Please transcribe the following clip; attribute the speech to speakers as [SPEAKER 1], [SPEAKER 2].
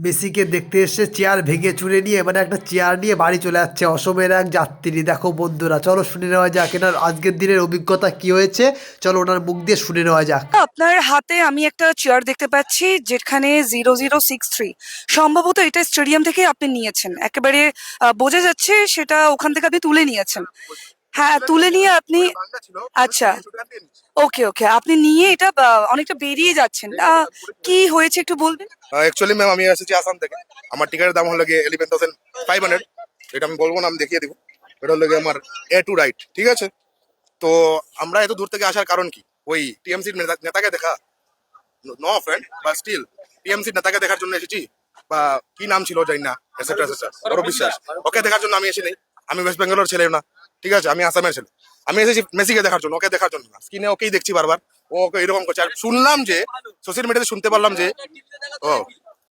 [SPEAKER 1] মেসিকে দেখতে এসে চেয়ার ভেঙে চুরে নিয়ে মানে একটা চেয়ার নিয়ে বাড়ি চলে যাচ্ছে অসমের এক যাত্রী। দেখো বন্ধুরা, চলো শুনে নেওয়া যাক এনার আজকের দিনের অভিজ্ঞতা কি হয়েছে। চলো ওনার মুখ দিয়ে শুনে নেওয়া যাক।
[SPEAKER 2] আপনার হাতে আমি একটা চেয়ার দেখতে পাচ্ছি যেখানে 0063, সম্ভবত এটা স্টেডিয়াম থেকে আপনি নিয়েছেন একেবারে। বোঝা যাচ্ছে সেটা ওখান থেকে আপনি তুলে নিয়েছেন। হ্যাঁ, তুলে নিয়ে আপনি, আচ্ছা, ওকে ওকে, আপনি নিয়ে এটা অনেকটা বেরিয়ে যাচ্ছেন। কি হয়েছে একটু বলবেন?
[SPEAKER 3] অ্যাকচুয়ালি ম্যাম আমি এসেছি আসাম থেকে। আমার টিকিটের দাম হলো গিয়ে 11,500। এটা আমি বলবো না, আমি দেখিয়ে দিব। এটা হলো গিয়ে আমার এ টু রাইট, ঠিক আছে? তো আমরা এত দূর থেকে আসার কারণ কি? ওই টিএমসির নেতাকে দেখা? নো ফ্রেন্ড, বা স্টিল টিএমসির নেতাকে দেখার জন্য এসেছি, বা কি নাম ছিল জানি না, এটসেট্রা এটসেট্রা, অরূপ বিশ্বাস। ওকে দেখার জন্য আমি এসে নেই। আমি ওয়েস্ট বেঙ্গলের ছেলে না, ঠিক আছে? আমি আসামের ছেলে। আমি এসেছি মেসিকে দেখার জন্য, ওকে দেখার জন্য না। স্ক্রিনে ওকেই দেখছি বারবার, ও ওকে এরকম করছে। আর শুনলাম যে, সোশ্যাল মিডিয়াতে শুনতে পারলাম যে, ও